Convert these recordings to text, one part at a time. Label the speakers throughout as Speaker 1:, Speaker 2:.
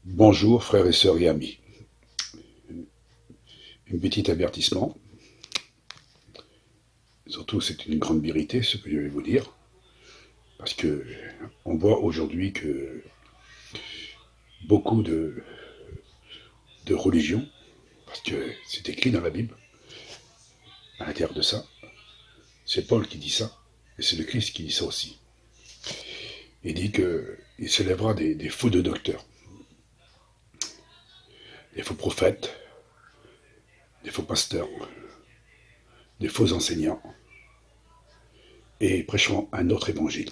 Speaker 1: Bonjour frères et sœurs et amis. Un petit avertissement, surtout c'est une grande vérité ce que je vais vous dire, parce que on voit aujourd'hui que beaucoup de religions, parce que c'est écrit dans la Bible, à l'intérieur de ça, c'est Paul qui dit ça, et c'est le Christ qui dit ça aussi. Il dit qu'il s'élèvera des faux de docteurs, des faux prophètes, des faux pasteurs, des faux enseignants, et prêcheront un autre évangile.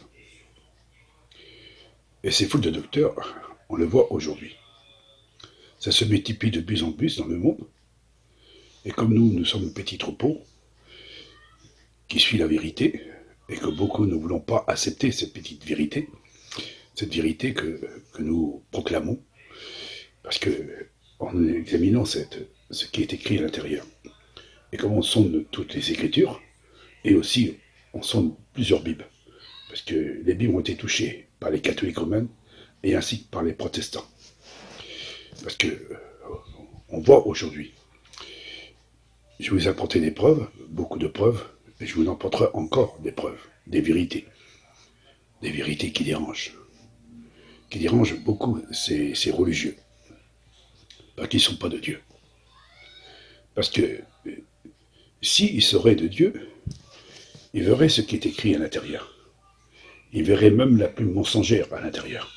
Speaker 1: Et ces faux de docteurs, on le voit aujourd'hui. Ça se multiplie de plus en plus dans le monde. Et comme nous sommes un petit troupeau qui suit la vérité, et que beaucoup ne voulons pas accepter cette petite vérité, cette vérité que nous proclamons, parce que en examinant ce qui est écrit à l'intérieur, et comme on sonde toutes les Écritures, et aussi on sonde plusieurs Bibles, parce que les Bibles ont été touchées par les catholiques romains, et ainsi que par les protestants. Parce que on voit aujourd'hui, je vais vous apporter des preuves, beaucoup de preuves, et je vous en apporterai encore des preuves, des vérités qui dérangent beaucoup ces religieux, parce qu'ils ne sont pas de Dieu. Parce que s'ils seraient de Dieu, ils verraient ce qui est écrit à l'intérieur. Ils verraient même la plume mensongère à l'intérieur.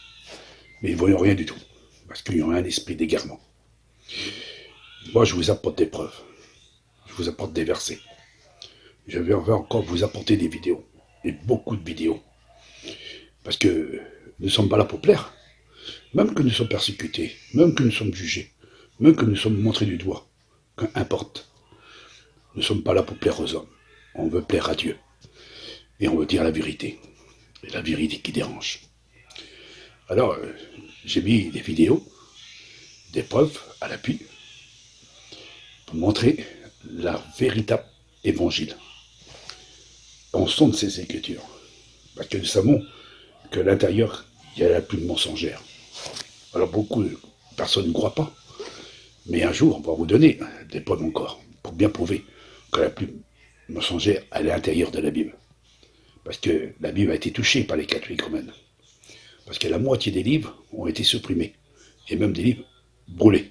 Speaker 1: Mais ils ne voient rien du tout, parce qu'ils ont un esprit d'égarement. Moi, je vous apporte des preuves. Je vous apporte des versets. Je vais encore vous apporter des vidéos, et beaucoup de vidéos. Parce que nous ne sommes pas là pour plaire. Même que nous sommes persécutés, même que nous sommes jugés, même que nous sommes montrés du doigt, qu'importe. Nous ne sommes pas là pour plaire aux hommes. On veut plaire à Dieu. Et on veut dire la vérité. Et la vérité qui dérange. Alors, j'ai mis des vidéos, des preuves à l'appui, pour montrer la véritable évangile. On sonde ces écritures. Parce que nous savons qu'à l'intérieur, il y a la plume mensongère. Alors beaucoup de personnes ne croient pas. Mais un jour, on va vous donner des preuves encore, pour bien prouver que la plume mensongère est à l'intérieur de la Bible. Parce que la Bible a été touchée par les catholiques romaines. Parce que la moitié des livres ont été supprimés. Et même des livres brûlés.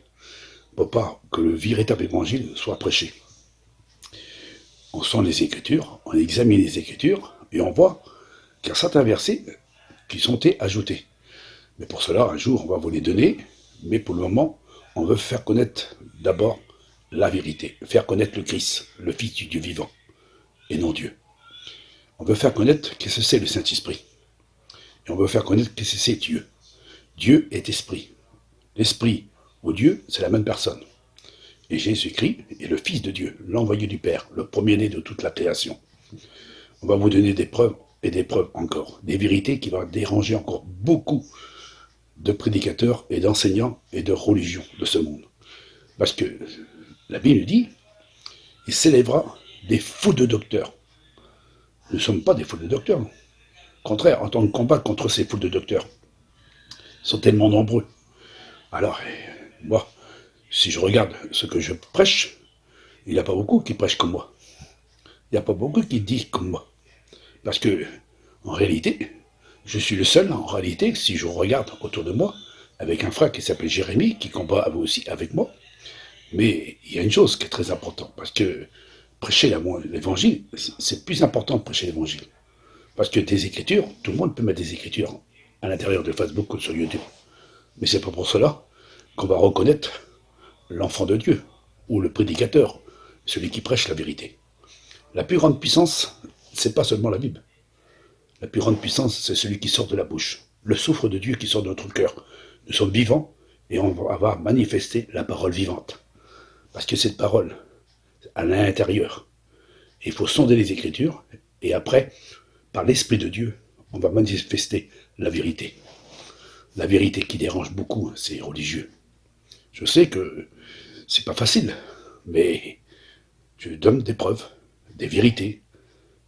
Speaker 1: Pour pas que le véritable évangile soit prêché. On sent les Écritures, on examine les Écritures, et on voit qu'il y a certains versets qui sont ajoutés. Mais pour cela, un jour, on va vous les donner, mais pour le moment, on veut faire connaître d'abord la vérité, faire connaître le Christ, le Fils du Dieu vivant, et non Dieu. On veut faire connaître que c'est le Saint-Esprit. Et on veut faire connaître que c'est Dieu. Dieu est esprit. L'esprit ou Dieu, c'est la même personne. Et Jésus-Christ est le Fils de Dieu, l'envoyé du Père, le premier-né de toute la création. On va vous donner des preuves et des preuves encore, des vérités qui vont déranger encore beaucoup de prédicateurs et d'enseignants et de religions de ce monde. Parce que la Bible dit, il s'élèvera des faux de docteurs. Nous ne sommes pas des faux de docteurs. Au contraire, en tant que combat contre ces faux de docteurs, ils sont tellement nombreux. Alors, moi, si je regarde ce que je prêche, il n'y a pas beaucoup qui prêchent comme moi. Il n'y a pas beaucoup qui disent comme moi. Parce que, en réalité, je suis le seul, en réalité, si je regarde autour de moi, avec un frère qui s'appelle Jérémie, qui combat aussi avec moi. Mais il y a une chose qui est très importante, parce que prêcher l'évangile, c'est plus important de prêcher l'évangile. Parce que des écritures, tout le monde peut mettre des écritures à l'intérieur de Facebook ou sur YouTube. Mais c'est pas pour cela qu'on va reconnaître l'enfant de Dieu, ou le prédicateur, celui qui prêche la vérité. La plus grande puissance, c'est pas seulement la Bible. La plus grande puissance, c'est celui qui sort de la bouche, le souffle de Dieu qui sort de notre cœur. Nous sommes vivants et on va manifester la parole vivante. Parce que cette parole, à l'intérieur, il faut sonder les Écritures et après, par l'Esprit de Dieu, on va manifester la vérité. La vérité qui dérange beaucoup ces religieux. Je sais que c'est pas facile, mais je donne des preuves, des vérités,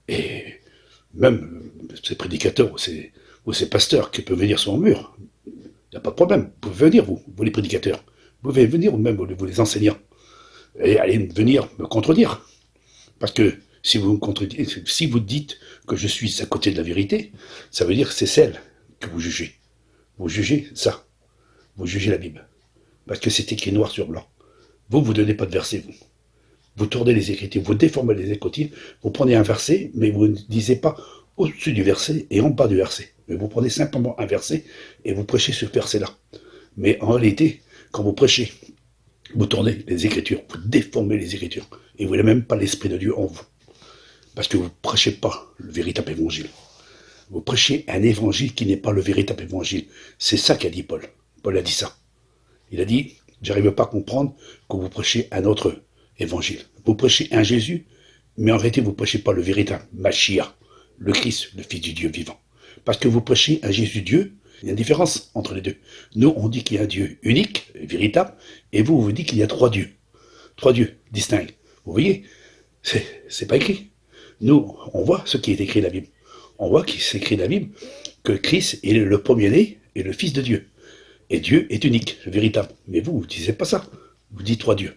Speaker 1: et même ces prédicateurs ou ces pasteurs qui peuvent venir sur mon mur, il n'y a pas de problème. Vous pouvez venir, vous les prédicateurs. Vous pouvez venir, ou même vous les enseignants. Et allez venir me contredire. Parce que si vous me contredisez, si vous dites que je suis à côté de la vérité, ça veut dire que c'est celle que vous jugez. Vous jugez ça. Vous jugez la Bible. Parce que c'est écrit noir sur blanc. Vous ne donnez pas de verset, vous. Vous tournez les Écritures, vous déformez les Écritures, vous prenez un verset, mais vous ne lisez pas au-dessus du verset et en bas du verset. Mais vous prenez simplement un verset et vous prêchez ce verset-là. Mais en réalité, quand vous prêchez, vous tournez les Écritures, vous déformez les Écritures, et vous n'avez même pas l'Esprit de Dieu en vous. Parce que vous ne prêchez pas le véritable évangile. Vous prêchez un évangile qui n'est pas le véritable évangile. C'est ça qu'a dit Paul. Paul a dit ça. Il a dit, j'arrive pas à comprendre que vous prêchez un autre évangile. Vous prêchez un Jésus, mais en réalité, vous ne prêchez pas le véritable Mashiach, le Christ, le Fils du Dieu vivant. Parce que vous prêchez un Jésus Dieu, il y a une différence entre les deux. Nous, on dit qu'il y a un Dieu unique, véritable, et vous dites qu'il y a trois dieux distincts. Vous voyez, c'est pas écrit. Nous, on voit ce qui est écrit dans la Bible. On voit qu'il s'écrit dans la Bible que Christ est le premier-né et le Fils de Dieu. Et Dieu est unique, véritable. Mais vous ne disiez pas ça. Vous dites trois dieux.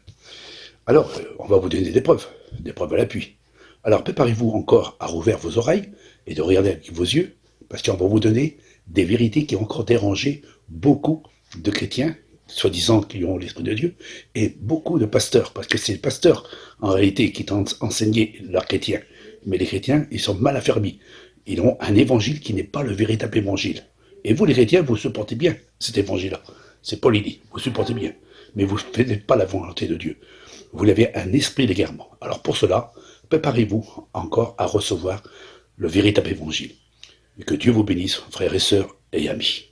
Speaker 1: Alors, on va vous donner des preuves à l'appui. Alors, préparez-vous encore à rouvrir vos oreilles et de regarder avec vos yeux, parce qu'on va vous donner des vérités qui ont encore dérangé beaucoup de chrétiens, soi-disant qui ont l'Esprit de Dieu, et beaucoup de pasteurs, parce que c'est les pasteurs, en réalité, qui t'ont enseigné leurs chrétiens. Mais les chrétiens, ils sont mal affermis. Ils ont un évangile qui n'est pas le véritable évangile. Et vous, les chrétiens, vous supportez bien cet évangile-là. C'est Paul, il dit, vous supportez bien. Mais vous ne faites pas la volonté de Dieu. Vous avez un esprit d'égarement. Alors pour cela, préparez-vous encore à recevoir le véritable évangile. Et que Dieu vous bénisse, frères et sœurs et amis.